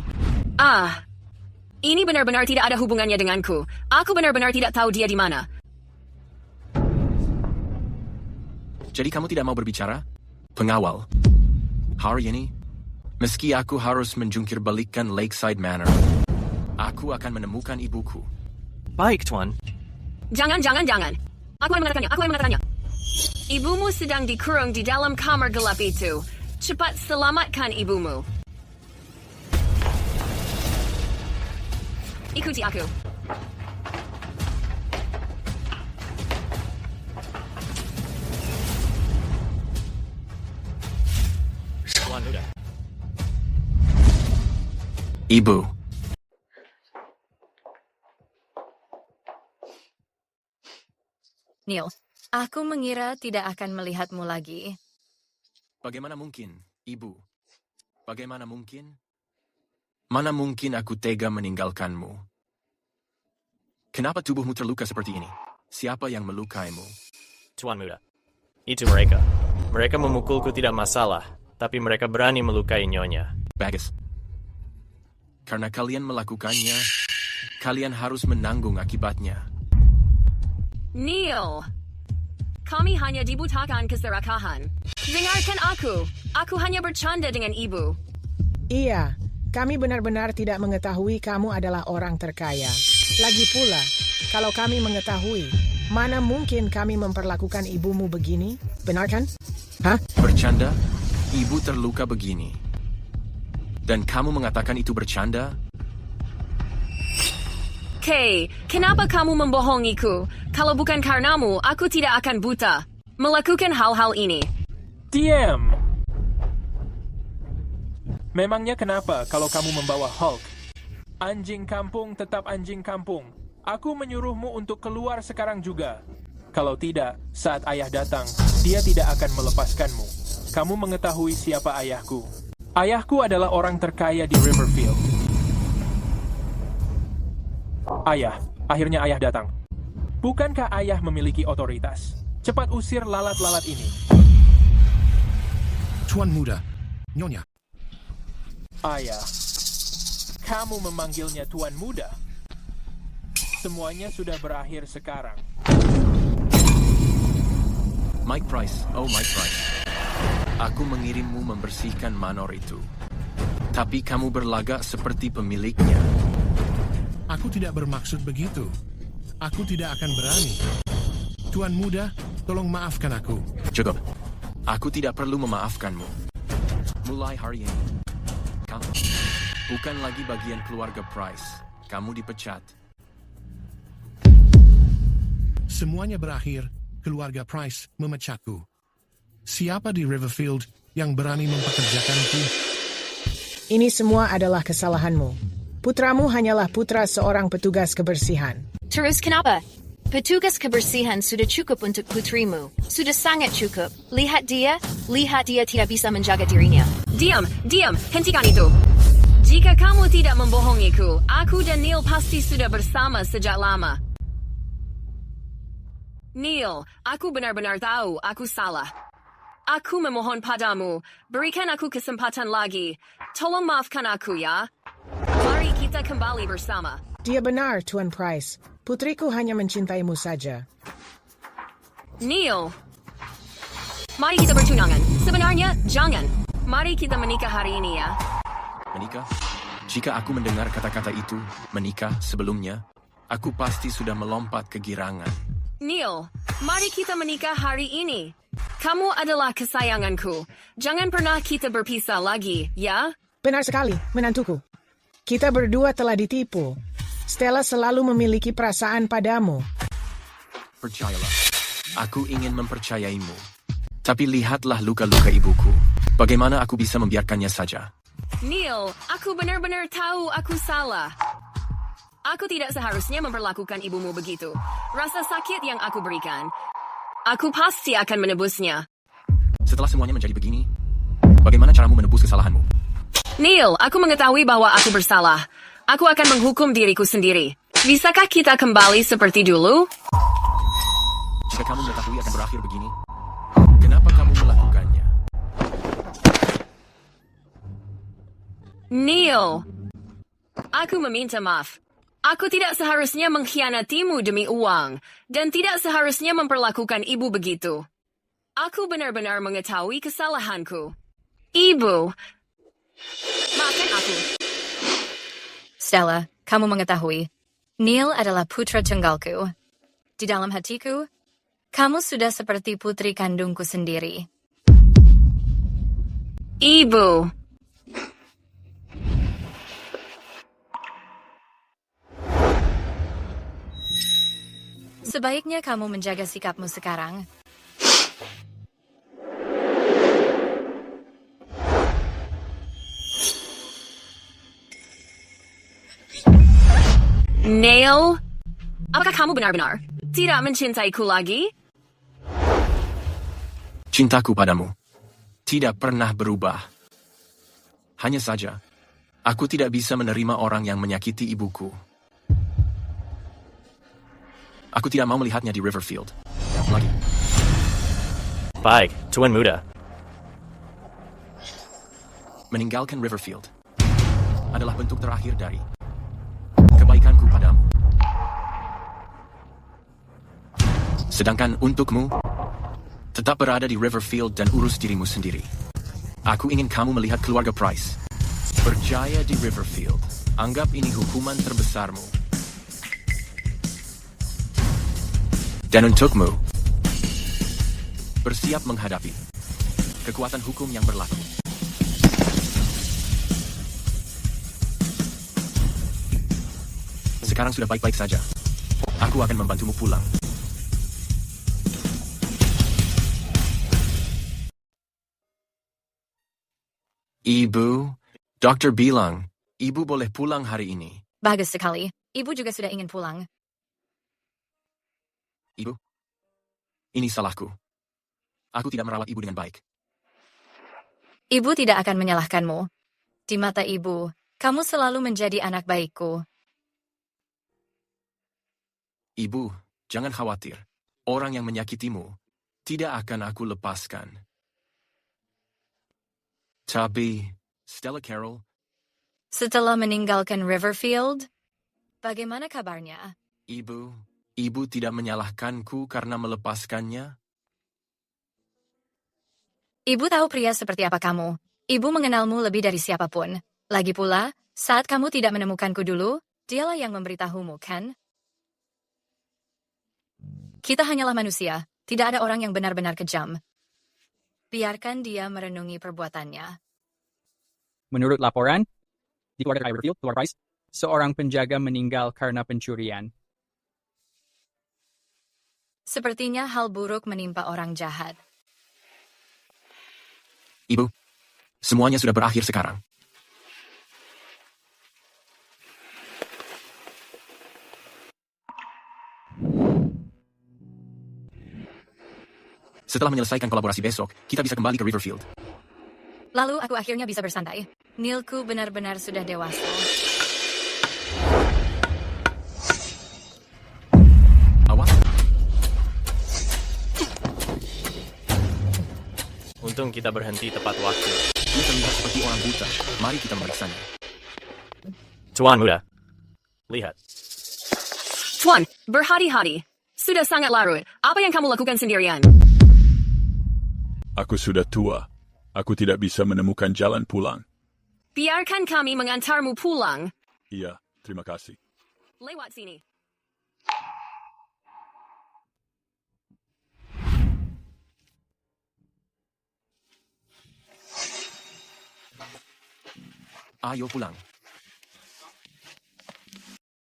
Ini benar-benar tidak ada hubungannya denganku. Aku benar-benar tidak tahu dia di mana. Jadi kamu tidak mau berbicara? Pengawal. Hari ini, meski aku harus menjungkir balikkan Lakeside Manor, aku akan menemukan ibuku. Baik, Tuan. Jangan. Aku akan mengatakannya. Ibumu sedang dikurung di dalam kamar gelap itu. Cepat selamatkan ibumu. Ikuti aku. Tuan muda. Ibu. Neil, aku mengira tidak akan melihatmu lagi. Bagaimana mungkin, Ibu? Bagaimana mungkin? Mana mungkin aku tega meninggalkanmu? Kenapa tubuhmu terluka seperti ini? Siapa yang melukaimu? Tuan Muda. Itu mereka. Mereka memukulku tidak masalah, tapi mereka berani melukai Nyonya. Bagus. Karena kalian melakukannya, kalian harus menanggung akibatnya. Neil, kami hanya dibutakan keserakahan. Dengarkan aku. Aku hanya bercanda dengan ibu. Iya, kami benar-benar tidak mengetahui kamu adalah orang terkaya. Lagi pula, kalau kami mengetahui, mana mungkin kami memperlakukan ibumu begini? Benar kan? Hah? Bercanda? Ibu terluka begini. Dan kamu mengatakan itu bercanda? Kay, kenapa kamu membohongiku? Kalau bukan karenamu, aku tidak akan buta melakukan hal-hal ini. Diam! Memangnya kenapa kalau kamu membawa Hulk? Anjing kampung tetap anjing kampung. Aku menyuruhmu untuk keluar sekarang juga. Kalau tidak, saat ayah datang, dia tidak akan melepaskanmu. Kamu mengetahui siapa ayahku. Ayahku adalah orang terkaya di Riverfield. Ayah, akhirnya ayah datang. Bukankah ayah memiliki otoritas? Cepat usir lalat-lalat ini. Tuan Muda, Nyonya. Ayah, kamu memanggilnya Tuan Muda. Semuanya sudah berakhir sekarang. Mike Price, oh Mike Price. Aku mengirimmu membersihkan manor itu. Tapi kamu berlagak seperti pemiliknya. Aku tidak bermaksud begitu. Aku tidak akan berani. Tuan Muda, tolong maafkan aku. Cukup. Aku tidak perlu memaafkanmu. Mulai hari ini, kamu bukan lagi bagian keluarga Price. Kamu dipecat. Semuanya berakhir, keluarga Price memecatku. Siapa di Riverfield yang berani mempekerjakanku? Ini semua adalah kesalahanmu. Putramu hanyalah putra seorang petugas kebersihan. Terus kenapa? Petugas kebersihan sudah cukup untuk putrimu. Sudah sangat cukup. Lihat dia tidak bisa menjaga dirinya. Diam, hentikan itu. Jika kamu tidak membohongiku, aku dan Neil pasti sudah bersama sejak lama. Neil, aku benar-benar tahu aku salah. Aku memohon padamu, berikan aku kesempatan lagi. Tolong maafkan aku ya. Mari kita kembali bersama. Dia benar, Tuan Price. Putriku hanya mencintaimu saja. Neil, mari kita bertunangan. Sebenarnya, jangan. Mari kita menikah hari ini ya. Menikah? Jika aku mendengar kata-kata itu, menikah sebelumnya, aku pasti sudah melompat kegirangan. Neil, mari kita menikah hari ini. Kamu adalah kesayanganku. Jangan pernah kita berpisah lagi, ya? Benar sekali, menantuku. Kita berdua telah ditipu. Stella selalu memiliki perasaan padamu. Percayalah, aku ingin mempercayaimu. Tapi lihatlah luka-luka ibuku. Bagaimana aku bisa membiarkannya saja? Neil, aku benar-benar tahu aku salah. Aku tidak seharusnya memperlakukan ibumu begitu. Rasa sakit yang aku berikan, aku pasti akan menebusnya. Setelah semuanya menjadi begini, bagaimana caramu menebus kesalahanmu? Neil, aku mengetahui bahwa aku bersalah. Aku akan menghukum diriku sendiri. Bisakah kita kembali seperti dulu? Jika kamu mengetahui akan berakhir begini, kenapa kamu melakukannya? Neil, aku meminta maaf. Aku tidak seharusnya mengkhianatimu demi uang, dan tidak seharusnya memperlakukan ibu begitu. Aku benar-benar mengetahui kesalahanku. Ibu, maafkan aku. Stella, kamu mengetahui, Neil adalah putra tunggalku. Di dalam hatiku, kamu sudah seperti putri kandungku sendiri. Ibu. Sebaiknya kamu menjaga sikapmu sekarang. Neil, apakah kamu benar-benar tidak mencintaiku lagi? Cintaku padamu tidak pernah berubah. Hanya saja, aku tidak bisa menerima orang yang menyakiti ibuku. Aku tidak mau melihatnya di Riverfield. Lagi. Baik, Tuan Muda. Meninggalkan Riverfield adalah bentuk terakhir dari kebaikanku padamu. Sedangkan untukmu, tetap berada di Riverfield dan urus dirimu sendiri. Aku ingin kamu melihat keluarga Price berjaya di Riverfield. Anggap ini hukuman terbesarmu. Dan untukmu, bersiap menghadapi kekuatan hukum yang berlaku. Sekarang sudah baik-baik saja. Aku akan membantumu pulang. Ibu, dokter bilang, ibu boleh pulang hari ini. Bagus sekali. Ibu juga sudah ingin pulang. Ibu, ini salahku. Aku tidak merawat ibu dengan baik. Ibu tidak akan menyalahkanmu. Di mata ibu, kamu selalu menjadi anak baikku. Ibu, jangan khawatir. Orang yang menyakitimu tidak akan aku lepaskan. Tapi, Stella Carroll, Setelah meninggalkan Riverfield, bagaimana kabarnya? Ibu tidak menyalahkanku karena melepaskannya? Ibu tahu pria seperti apa kamu. Ibu mengenalmu lebih dari siapapun. Lagi pula, saat kamu tidak menemukanku dulu, dialah yang memberitahumu, kan? Kita hanyalah manusia, tidak ada orang yang benar-benar kejam. Biarkan dia merenungi perbuatannya. Menurut laporan, di keluarga Riverfield, keluarga Price, seorang penjaga meninggal karena pencurian. Sepertinya hal buruk menimpa orang jahat. Ibu, semuanya sudah berakhir sekarang. Setelah menyelesaikan kolaborasi besok, kita bisa kembali ke Riverfield. Lalu aku akhirnya bisa bersantai. Neilku benar-benar sudah dewasa. Awas. Untung kita berhenti tepat waktu. Dia terlihat seperti orang buta. Mari kita memeriksanya. Tuan Muda, lihat. Tuan, berhati-hati. Sudah sangat larut. Apa yang kamu lakukan sendirian? Aku sudah tua. Aku tidak bisa menemukan jalan pulang. Biarkan kami mengantarmu pulang. Iya, terima kasih. Lewat sini. Ayo pulang.